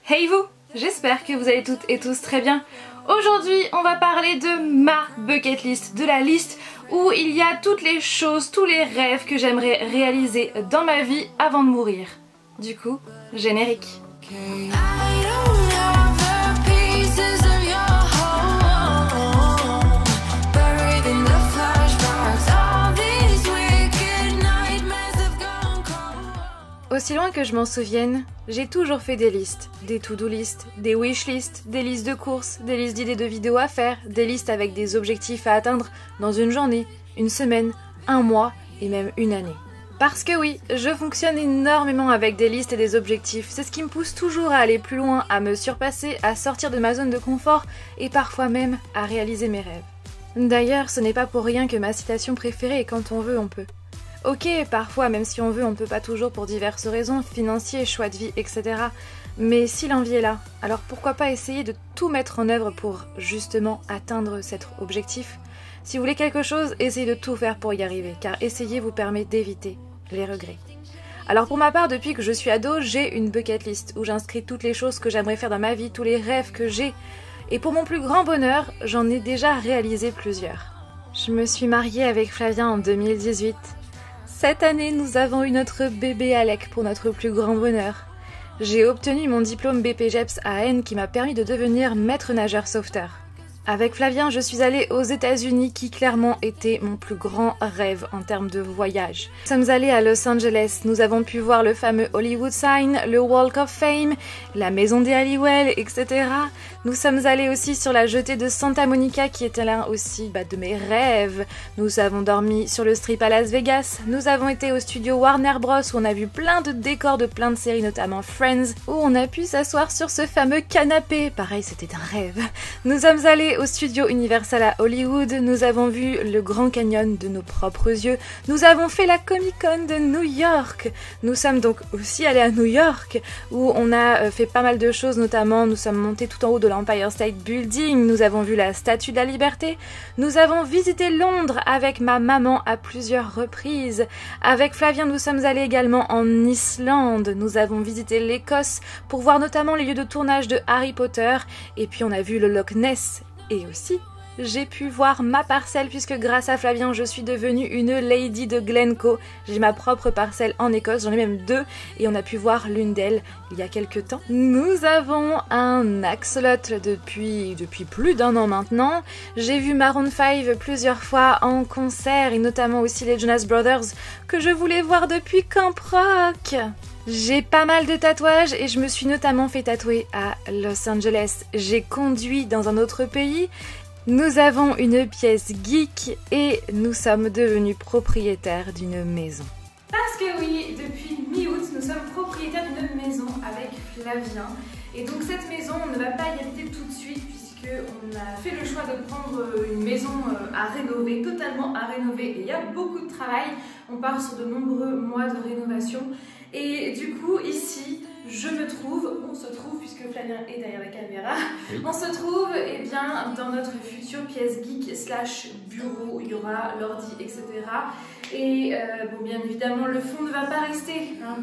Hey vous! J'espère que vous allez toutes et tous très bien. Aujourd'hui, on va parler de ma bucket list, de la liste où il y a toutes les choses, tous les rêves que j'aimerais réaliser dans ma vie avant de mourir. Du coup, générique. Aussi loin que je m'en souvienne, j'ai toujours fait des listes, des to-do listes, des wish lists, des listes de courses, des listes d'idées de vidéos à faire, des listes avec des objectifs à atteindre dans une journée, une semaine, un mois et même une année. Parce que oui, je fonctionne énormément avec des listes et des objectifs, c'est ce qui me pousse toujours à aller plus loin, à me surpasser, à sortir de ma zone de confort et parfois même à réaliser mes rêves. D'ailleurs, ce n'est pas pour rien que ma citation préférée est quand on veut, on peut. Ok, parfois, même si on veut, on peut pas toujours pour diverses raisons, financiers, choix de vie, etc. Mais si l'envie est là, alors pourquoi pas essayer de tout mettre en œuvre pour justement atteindre cet objectif? Si vous voulez quelque chose, essayez de tout faire pour y arriver, car essayer vous permet d'éviter les regrets. Alors pour ma part, depuis que je suis ado, j'ai une bucket list où j'inscris toutes les choses que j'aimerais faire dans ma vie, tous les rêves que j'ai. Et pour mon plus grand bonheur, j'en ai déjà réalisé plusieurs. Je me suis mariée avec Flavien en 2018. Cette année, nous avons eu notre bébé Alec pour notre plus grand bonheur. J'ai obtenu mon diplôme BPJEPS à N qui m'a permis de devenir maître nageur sauveteur. Avec Flavien, je suis allée aux États-Unis qui clairement était mon plus grand rêve en termes de voyage. Nous sommes allés à Los Angeles, nous avons pu voir le fameux Hollywood Sign, le Walk of Fame, la maison des Halliwell, etc. Nous sommes allés aussi sur la jetée de Santa Monica qui était l'un aussi de mes rêves. Nous avons dormi sur le Strip à Las Vegas. Nous avons été au studio Warner Bros où on a vu plein de décors de plein de séries, notamment Friends, où on a pu s'asseoir sur ce fameux canapé. Pareil, c'était un rêve. Nous sommes allés au studio Universal à Hollywood. Nous avons vu le Grand Canyon de nos propres yeux. Nous avons fait la Comic Con de New York. Nous sommes donc aussi allés à New York où on a fait pas mal de choses, notamment nous sommes montés tout en haut de l'Empire State Building, nous avons vu la Statue de la Liberté, nous avons visité Londres avec ma maman à plusieurs reprises. Avec Flavien, nous sommes allés également en Islande, nous avons visité l'Écosse pour voir notamment les lieux de tournage de Harry Potter, et puis on a vu le Loch Ness. Et aussi, j'ai pu voir ma parcelle puisque grâce à Flavien, je suis devenue une lady de Glencoe. J'ai ma propre parcelle en Écosse, j'en ai même deux et on a pu voir l'une d'elles il y a quelques temps. Nous avons un axolotl depuis plus d'un an maintenant. J'ai vu Maroon 5 plusieurs fois en concert et notamment aussi les Jonas Brothers que je voulais voir depuis Camp Rock. J'ai pas mal de tatouages et je me suis notamment fait tatouer à Los Angeles. J'ai conduit dans un autre pays. Nous avons une pièce geek et nous sommes devenus propriétaires d'une maison. Parce que oui, depuis mi-août, nous sommes propriétaires d'une maison avec Flavien. Et donc cette maison, on ne va pas y habiter tout de suite puisqu'on a fait le choix de prendre une maison à rénover, totalement à rénover. Et il y a beaucoup de travail, on part sur de nombreux mois de rénovation. Et du coup, ici, on se trouve, puisque Flavien est derrière la caméra, oui. On se trouve bien, dans notre future pièce geek / bureau, il y aura l'ordi, etc. Et bon, bien évidemment, le fond ne va pas rester. Hein.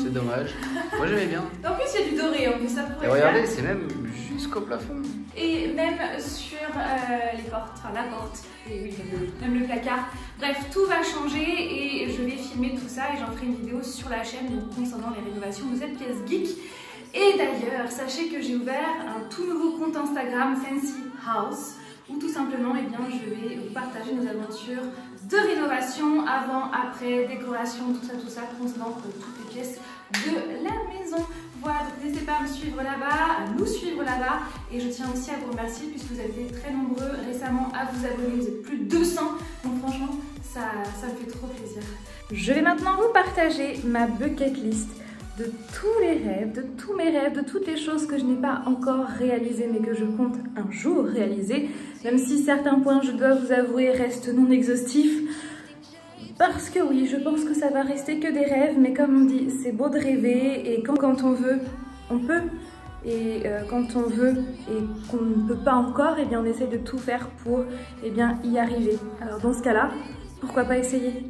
C'est dommage. Moi j'aimais bien. En plus, il y a du doré, en plus ça pourrait faire. Regardez, c'est même jusqu'au plafond. Et même sur les portes, enfin la porte, et oui, même le placard. Bref, tout va changer et je vais filmer tout ça et j'en ferai une vidéo sur la chaîne donc, concernant les rénovations de cette pièce geek. Et d'ailleurs, sachez que j'ai ouvert un tout nouveau compte Instagram, Fancy House, où tout simplement, eh bien, je vais vous partager nos aventures de rénovation, avant, après, décoration, tout ça, concernant toutes les pièces de la maison. Voilà, donc n'hésitez pas à me suivre là-bas, à nous suivre là-bas. Et je tiens aussi à vous remercier puisque vous avez été très nombreux récemment à vous abonner. Vous êtes plus de 200. Donc franchement, ça me fait trop plaisir. Je vais maintenant vous partager ma bucket list de tous les rêves, de tous mes rêves, de toutes les choses que je n'ai pas encore réalisées mais que je compte un jour réaliser. Même si certains points, je dois vous avouer, restent non exhaustifs. Parce que oui, je pense que ça va rester que des rêves, mais comme on dit, c'est beau de rêver et quand on veut, on peut. Et quand on veut et qu'on ne peut pas encore, eh bien on essaie de tout faire pour y arriver. Alors dans ce cas-là, pourquoi pas essayer ?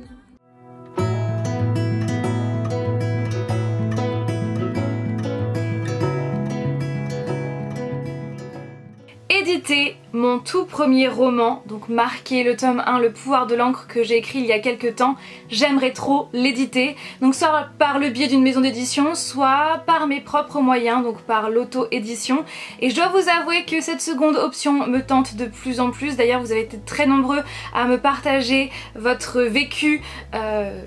éditer mon tout premier roman, donc Marqué, le tome 1, Le pouvoir de l'encre, que j'ai écrit il y a quelques temps. J'aimerais trop l'éditer, donc soit par le biais d'une maison d'édition, soit par mes propres moyens, donc par l'auto-édition. Et je dois vous avouer que cette seconde option me tente de plus en plus. D'ailleurs, vous avez été très nombreux à me partager votre vécu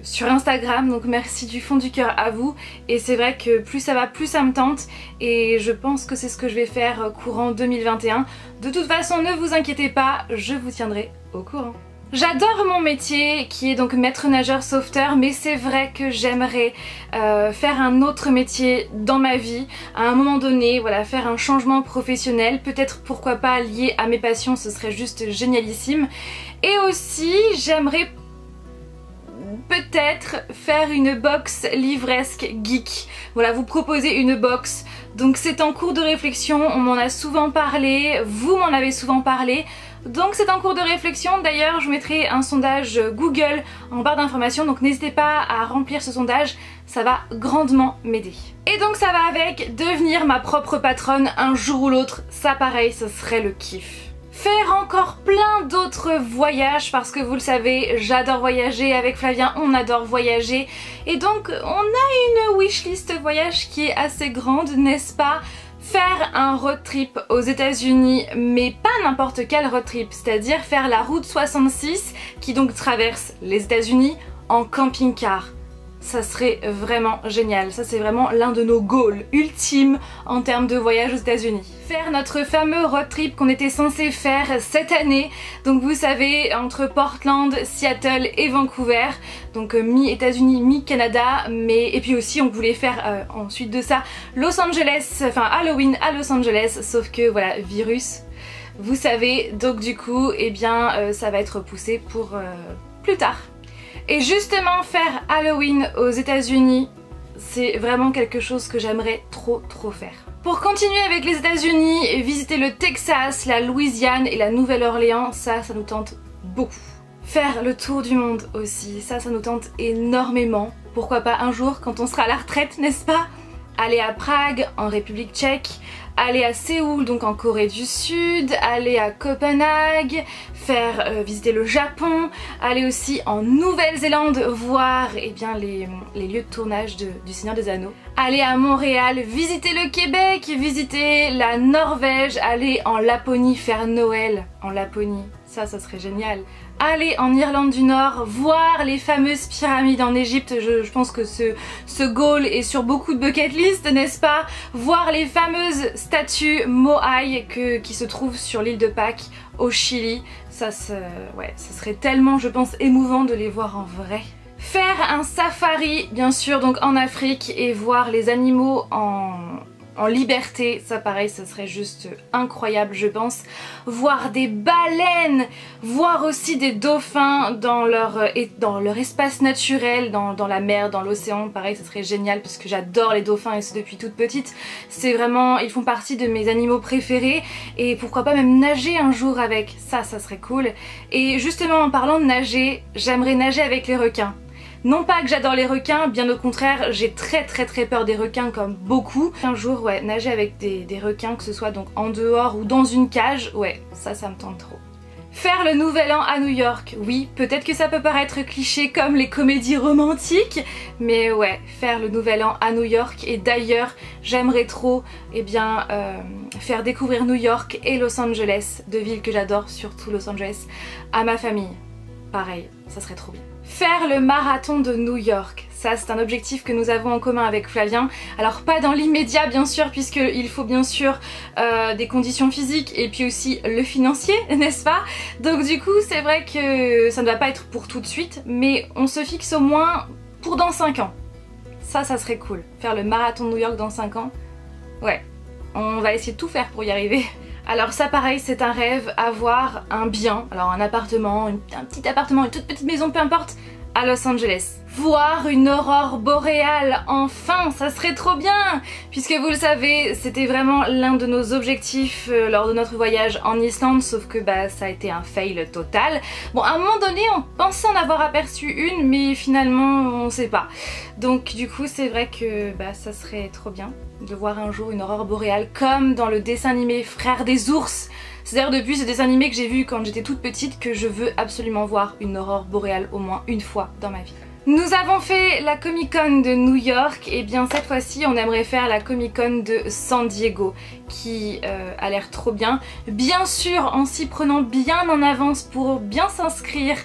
sur Instagram, donc merci du fond du cœur à vous. Et c'est vrai que plus ça va, plus ça me tente, et je pense que c'est ce que je vais faire courant 2021. De toute façon, ne vous inquiétez pas, je vous tiendrai au courant. J'adore mon métier qui est donc maître nageur sauveteur, mais c'est vrai que j'aimerais faire un autre métier dans ma vie à un moment donné, voilà, faire un changement professionnel, peut-être pourquoi pas lié à mes passions, ce serait juste génialissime. Et aussi j'aimerais peut-être faire une box livresque geek, voilà, vous proposer une box. Donc c'est en cours de réflexion, on m'en a souvent parlé, vous m'en avez souvent parlé, donc c'est en cours de réflexion. D'ailleurs je mettrai un sondage Google en barre d'informations, donc n'hésitez pas à remplir ce sondage, ça va grandement m'aider. Et donc ça va avec devenir ma propre patronne un jour ou l'autre, ça pareil, ce serait le kiff. Faire encore plein d'autres voyages parce que vous le savez, j'adore voyager, avec Flavien on adore voyager, et donc on a une wishlist voyage qui est assez grande, n'est-ce pas? Faire un road trip aux États-Unis, mais pas n'importe quel road trip, c'est-à-dire faire la route 66 qui donc traverse les États-Unis en camping-car. Ça serait vraiment génial, ça c'est vraiment l'un de nos goals ultimes en termes de voyage aux États-Unis. Faire notre fameux road trip qu'on était censé faire cette année, donc vous savez, entre Portland, Seattle et Vancouver, donc mi-États-Unis, mi-Canada, et puis aussi on voulait faire ensuite de ça Los Angeles, enfin Halloween à Los Angeles, sauf que voilà, virus, vous savez, donc du coup, eh bien ça va être repoussé pour plus tard. Et justement faire Halloween aux États-Unis, c'est vraiment quelque chose que j'aimerais trop faire. Pour continuer avec les États-Unis, visiter le Texas, la Louisiane et la Nouvelle-Orléans, ça nous tente beaucoup. Faire le tour du monde aussi, ça nous tente énormément. Pourquoi pas un jour quand on sera à la retraite, n'est-ce pas? Aller à Prague, en République tchèque, aller à Séoul, donc en Corée du Sud, aller à Copenhague, faire visiter le Japon, aller aussi en Nouvelle-Zélande, voir eh bien, les lieux de tournage du Seigneur des Anneaux, aller à Montréal, visiter le Québec, visiter la Norvège, aller en Laponie, faire Noël en Laponie, ça serait génial. Aller en Irlande du Nord, voir les fameuses pyramides en Égypte, je pense que ce goal est sur beaucoup de bucket list, n'est-ce pas? Voir les fameuses statues Moai qui se trouvent sur l'île de Pâques au Chili, ça serait tellement, je pense, émouvant de les voir en vrai. Faire un safari, bien sûr, donc en Afrique, et voir les animaux en liberté, ça pareil, ça serait juste incroyable je pense. Voir des baleines, voir aussi des dauphins dans leur espace naturel, dans la mer, dans l'océan, pareil ça serait génial parce que j'adore les dauphins et ce depuis toute petite. C'est vraiment, ils font partie de mes animaux préférés et pourquoi pas même nager un jour avec, ça serait cool. Et justement en parlant de nager, j'aimerais nager avec les requins. Non pas que j'adore les requins, bien au contraire, j'ai très peur des requins comme beaucoup. Un jour, ouais, nager avec des requins, que ce soit donc en dehors ou dans une cage, ouais, ça me tente trop. Faire le nouvel an à New York, oui, peut-être que ça peut paraître cliché comme les comédies romantiques, mais ouais, faire le nouvel an à New York, et d'ailleurs, j'aimerais trop, eh bien, faire découvrir New York et Los Angeles, deux villes que j'adore, surtout Los Angeles, à ma famille. Pareil, ça serait trop bien. Faire le marathon de New York, ça c'est un objectif que nous avons en commun avec Flavien. Alors pas dans l'immédiat bien sûr, puisqu'il faut bien sûr des conditions physiques et puis aussi le financier, n'est-ce pas? Donc du coup c'est vrai que ça ne va pas être pour tout de suite, mais on se fixe au moins pour dans 5 ans. Ça serait cool, faire le marathon de New York dans 5 ans, ouais, on va essayer de tout faire pour y arriver. Alors ça pareil c'est un rêve, avoir un bien, alors un appartement, un petit appartement, une toute petite maison, peu importe, à Los Angeles. voir une aurore boréale, enfin, ça serait trop bien! Puisque vous le savez, c'était vraiment l'un de nos objectifs lors de notre voyage en Islande, sauf que bah ça a été un fail total. Bon, à un moment donné, on pensait en avoir aperçu une, mais finalement, on sait pas. Donc du coup, c'est vrai que bah ça serait trop bien de voir un jour une aurore boréale comme dans le dessin animé Frères des ours. C'est d'ailleurs depuis ce dessin animé que j'ai vu quand j'étais toute petite que je veux absolument voir une aurore boréale au moins une fois dans ma vie. Nous avons fait la Comic Con de New York et bien cette fois-ci on aimerait faire la Comic Con de San Diego qui a l'air trop bien. Bien sûr en s'y prenant bien en avance pour bien s'inscrire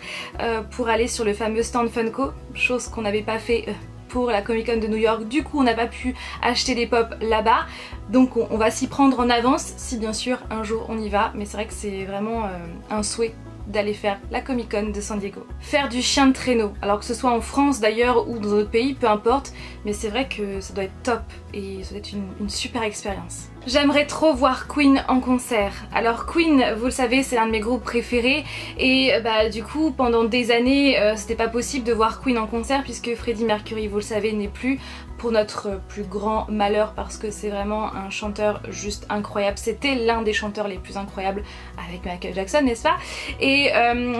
pour aller sur le fameux stand Funko, chose qu'on n'avait pas fait pour la Comic Con de New York, du coup on n'a pas pu acheter des pop là-bas. Donc on va s'y prendre en avance si bien sûr un jour on y va, mais c'est vrai que c'est vraiment un souhait d'aller faire la Comic Con de San Diego. Faire du chien de traîneau, alors que ce soit en France d'ailleurs ou dans d'autres pays, peu importe, mais c'est vrai que ça doit être top et ça doit être une super expérience. J'aimerais trop voir Queen en concert. Alors Queen, vous le savez, c'est l'un de mes groupes préférés et bah du coup pendant des années c'était pas possible de voir Queen en concert puisque Freddie Mercury, vous le savez, n'est plus, pour notre plus grand malheur parce que c'est vraiment un chanteur juste incroyable. C'était l'un des chanteurs les plus incroyables avec Michael Jackson, n'est-ce pas? Et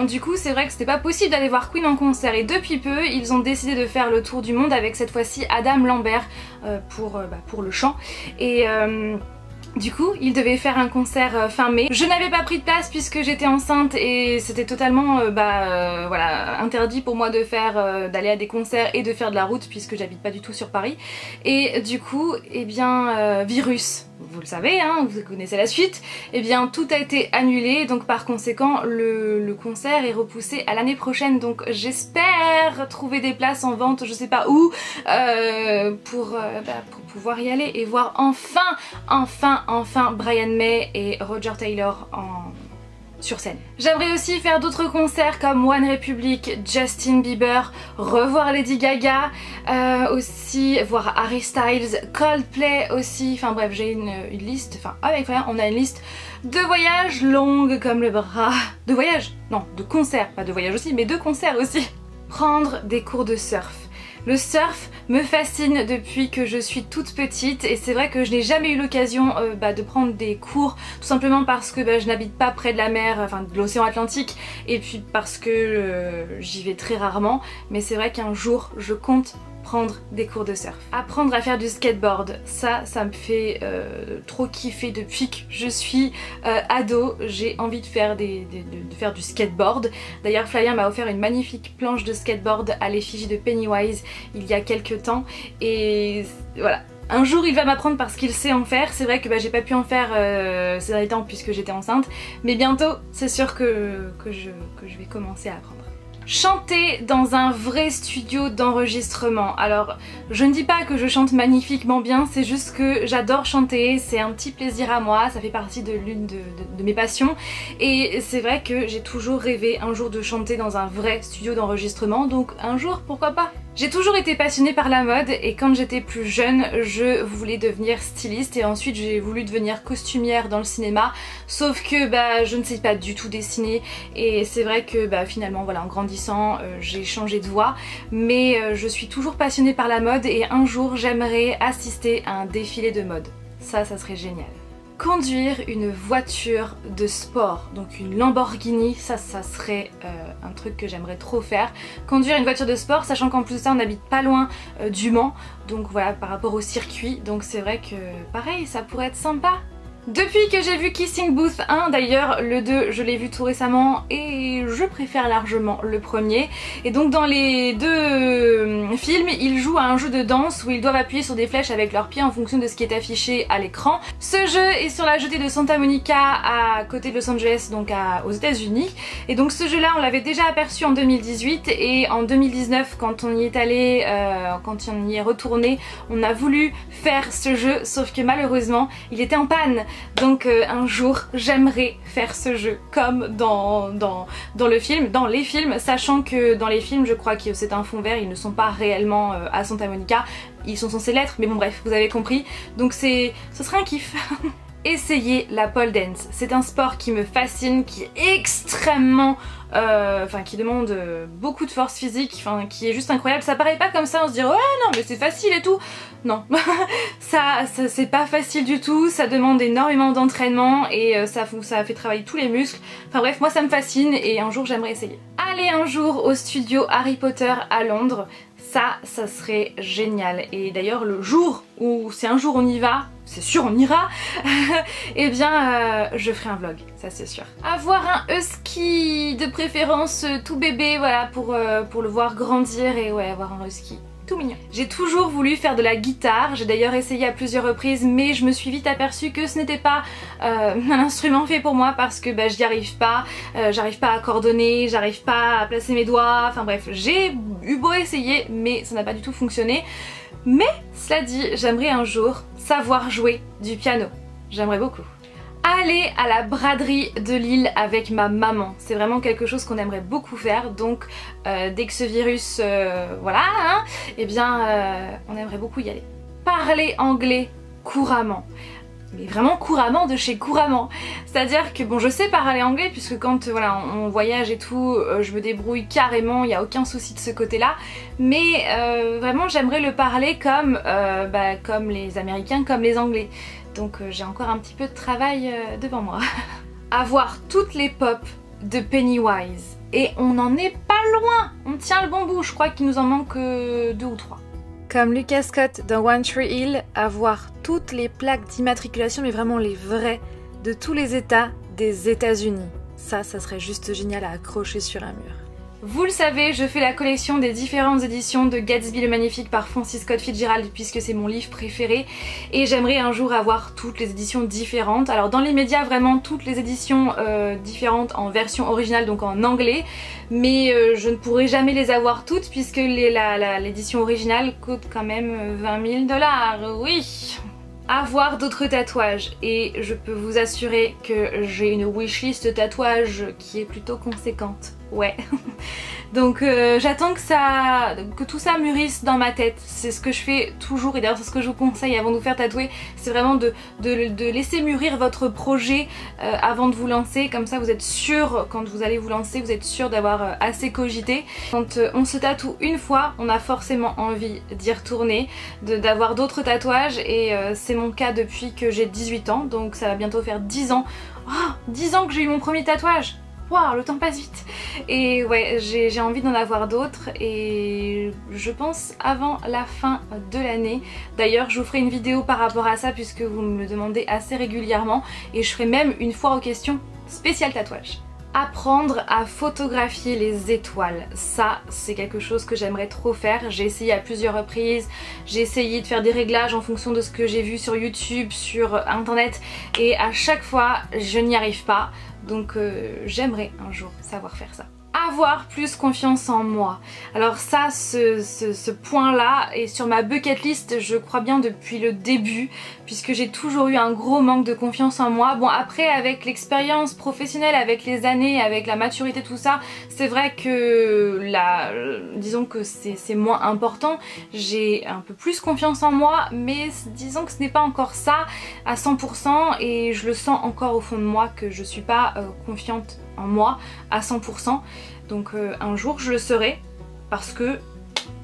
du coup c'est vrai que c'était pas possible d'aller voir Queen en concert et depuis peu ils ont décidé de faire le tour du monde avec cette fois-ci Adam Lambert pour le chant et du coup, il devait faire un concert fin mai. Je n'avais pas pris de place puisque j'étais enceinte et c'était totalement voilà, interdit pour moi de faire d'aller à des concerts et de faire de la route puisque j'habite pas du tout sur Paris. Et du coup, eh bien, virus. Vous le savez, hein, vous connaissez la suite, et bien tout a été annulé, donc par conséquent le concert est repoussé à l'année prochaine, donc j'espère trouver des places en vente, je sais pas où, pour pouvoir y aller et voir enfin Brian May et Roger Taylor sur scène. J'aimerais aussi faire d'autres concerts comme One Republic, Justin Bieber, revoir Lady Gaga, aussi voir Harry Styles, Coldplay aussi, enfin bref j'ai une liste, enfin avec Fabien on a une liste de voyages longues comme le bras, de voyages, non de concerts, pas de voyages aussi mais de concerts aussi. Prendre des cours de surf. Le surf me fascine depuis que je suis toute petite et c'est vrai que je n'ai jamais eu l'occasion de prendre des cours tout simplement parce que je n'habite pas près de la mer, enfin de l'océan Atlantique et puis parce que j'y vais très rarement, mais c'est vrai qu'un jour je compte prendre des cours de surf. Apprendre à faire du skateboard, ça me fait trop kiffer depuis que je suis ado. J'ai envie de faire, de faire du skateboard. D'ailleurs Flyer m'a offert une magnifique planche de skateboard à l'effigie de Pennywise il y a quelques temps et voilà. Un jour il va m'apprendre parce qu'il sait en faire, c'est vrai que j'ai pas pu en faire ces derniers temps puisque j'étais enceinte, mais bientôt c'est sûr que je vais commencer à apprendre. Chanter dans un vrai studio d'enregistrement. Alors je ne dis pas que je chante magnifiquement bien, c'est juste que j'adore chanter, c'est un petit plaisir à moi, ça fait partie de l'une de mes passions et c'est vrai que j'ai toujours rêvé un jour de chanter dans un vrai studio d'enregistrement, donc un jour pourquoi pas. J'ai toujours été passionnée par la mode et quand j'étais plus jeune je voulais devenir styliste et ensuite j'ai voulu devenir costumière dans le cinéma, sauf que je ne sais pas du tout dessiner et c'est vrai que finalement voilà en grandissant j'ai changé de voie, mais je suis toujours passionnée par la mode et un jour j'aimerais assister à un défilé de mode, ça serait génial. Conduire une voiture de sport, donc une Lamborghini, ça serait un truc que j'aimerais trop faire. Conduire une voiture de sport, sachant qu'en plus de ça on n'habite pas loin du Mans, donc voilà par rapport au circuit, donc c'est vrai que pareil ça pourrait être sympa. Depuis que j'ai vu Kissing Booth 1, d'ailleurs le 2 je l'ai vu tout récemment et je préfère largement le premier. Et donc dans les deux films, ils jouent à un jeu de danse où ils doivent appuyer sur des flèches avec leurs pieds en fonction de ce qui est affiché à l'écran. Ce jeu est sur la jetée de Santa Monica à côté de Los Angeles, donc aux États-Unis. Et donc ce jeu-là on l'avait déjà aperçu en 2018 et en 2019 quand on y est allé, quand on y est retourné, on a voulu faire ce jeu sauf que malheureusement il était en panne. Donc un jour j'aimerais faire ce jeu comme dans le film, dans les films, sachant que dans les films je crois que c'est un fond vert, ils ne sont pas réellement à Santa Monica, ils sont censés l'être mais bon bref vous avez compris, donc ce serait un kiff. essayez la pole dance. C'est un sport qui me fascine, qui est extrêmement... qui demande beaucoup de force physique, qui est juste incroyable. Ça paraît pas comme ça, on se dit ouais non mais c'est facile et tout. Non, ça c'est pas facile du tout, ça demande énormément d'entraînement et ça fait travailler tous les muscles. Enfin bref, moi ça me fascine et un jour j'aimerais essayer. Aller un jour au studio Harry Potter à Londres, ça serait génial. Et d'ailleurs le jour où, si un jour on y va, c'est sûr on ira, et bien je ferai un vlog, ça c'est sûr. Avoir un husky de préférence tout bébé, voilà, pour le voir grandir et ouais, avoir un husky tout mignon. J'ai toujours voulu faire de la guitare, j'ai d'ailleurs essayé à plusieurs reprises mais je me suis vite aperçue que ce n'était pas un instrument fait pour moi parce que j'y arrive pas, j'arrive pas à coordonner, j'arrive pas à placer mes doigts, enfin bref, j'ai eu beau essayer mais ça n'a pas du tout fonctionné. Mais cela dit, j'aimerais un jour savoir jouer du piano, j'aimerais beaucoup. Aller à la braderie de Lille avec ma maman, c'est vraiment quelque chose qu'on aimerait beaucoup faire, donc dès que ce virus, voilà, hein, eh bien on aimerait beaucoup y aller. Parler anglais couramment, mais vraiment couramment de chez couramment, c'est à dire que bon, je sais parler anglais puisque quand voilà, on voyage et tout, je me débrouille carrément, il n'y a aucun souci de ce côté là, mais vraiment j'aimerais le parler comme les Américains, comme les Anglais. Donc j'ai encore un petit peu de travail devant moi. Avoir toutes les pop de Pennywise. Et on n'en est pas loin. On tient le bon bout, je crois qu'il nous en manque 2 ou 3. Comme Lucas Scott dans One Tree Hill, avoir toutes les plaques d'immatriculation, mais vraiment les vraies, de tous les états des États-Unis. Ça serait juste génial à accrocher sur un mur. Vous le savez, je fais la collection des différentes éditions de Gatsby le Magnifique par Francis Scott Fitzgerald puisque c'est mon livre préféré et j'aimerais un jour avoir toutes les éditions différentes. Alors dans les médias, vraiment toutes les éditions différentes en version originale, donc en anglais, mais je ne pourrai jamais les avoir toutes puisque l'édition originale coûte quand même 20 000 $, oui. Avoir d'autres tatouages et je peux vous assurer que j'ai une wishlist de tatouages qui est plutôt conséquente. Ouais. Donc j'attends que tout ça mûrisse dans ma tête. C'est ce que je fais toujours et d'ailleurs c'est ce que je vous conseille avant de vous faire tatouer. C'est vraiment de laisser mûrir votre projet avant de vous lancer. Comme ça vous êtes sûr, quand vous allez vous lancer, vous êtes sûr d'avoir assez cogité. Quand on se tatoue une fois, on a forcément envie d'y retourner, d'avoir d'autres tatouages et c'est mon cas depuis que j'ai 18 ans. Donc ça va bientôt faire 10 ans. Oh, 10 ans que j'ai eu mon premier tatouage. Waouh, le temps passe vite. Et ouais, j'ai envie d'en avoir d'autres et je pense avant la fin de l'année. D'ailleurs, je vous ferai une vidéo par rapport à ça puisque vous me le demandez assez régulièrement et je ferai même une foire aux questions spéciale tatouage. Apprendre à photographier les étoiles, ça c'est quelque chose que j'aimerais trop faire. J'ai essayé à plusieurs reprises, j'ai essayé de faire des réglages en fonction de ce que j'ai vu sur YouTube, sur internet et à chaque fois je n'y arrive pas. Donc j'aimerais un jour savoir faire ça. Avoir plus confiance en moi. Alors ça, ce point-là est sur ma bucket list, je crois bien depuis le début, puisque j'ai toujours eu un gros manque de confiance en moi. Bon après, avec l'expérience professionnelle, avec les années, avec la maturité, tout ça, c'est vrai que disons que c'est moins important. J'ai un peu plus confiance en moi, mais disons que ce n'est pas encore ça à 100% et je le sens encore au fond de moi que je suis pas confiante en moi à 100%. Donc un jour je le serai parce que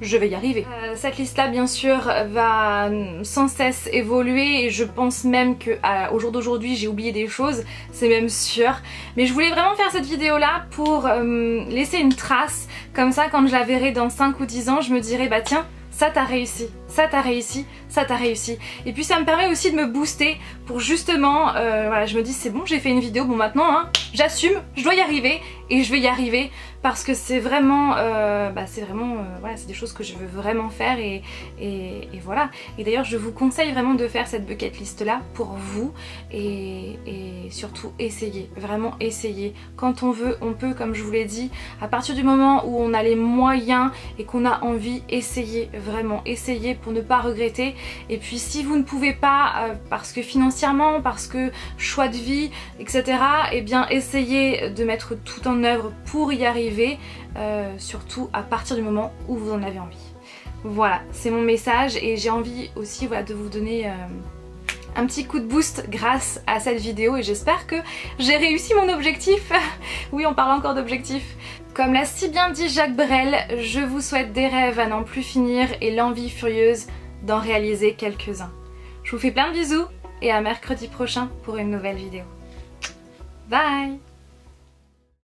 je vais y arriver. Cette liste là bien sûr va sans cesse évoluer et je pense même qu'au jour d'aujourd'hui j'ai oublié des choses, c'est même sûr. Mais je voulais vraiment faire cette vidéo là pour laisser une trace, comme ça quand je la verrai dans 5 ou 10 ans je me dirai bah tiens, ça t'as réussi, ça t'as réussi, ça t'as réussi. Et puis ça me permet aussi de me booster pour justement, voilà, je me dis c'est bon, j'ai fait une vidéo, bon maintenant hein, j'assume, je dois y arriver et je vais y arriver parce que c'est vraiment, voilà, c'est des choses que je veux vraiment faire et voilà. Et d'ailleurs je vous conseille vraiment de faire cette bucket list là pour vous et surtout essayer, vraiment essayer. Quand on veut, on peut, comme je vous l'ai dit, à partir du moment où on a les moyens et qu'on a envie, essayer, vraiment essayer pour ne pas regretter. Et puis si vous ne pouvez pas, parce que financièrement, parce que choix de vie, etc., et bien essayez de mettre tout en œuvre pour y arriver, surtout à partir du moment où vous en avez envie. Voilà, c'est mon message et j'ai envie aussi, voilà, de vous donner un petit coup de boost grâce à cette vidéo et j'espère que j'ai réussi mon objectif. Oui, on parle encore d'objectif. Comme l'a si bien dit Jacques Brel, je vous souhaite des rêves à n'en plus finir et l'envie furieuse d'en réaliser quelques-uns. Je vous fais plein de bisous et à mercredi prochain pour une nouvelle vidéo. Bye!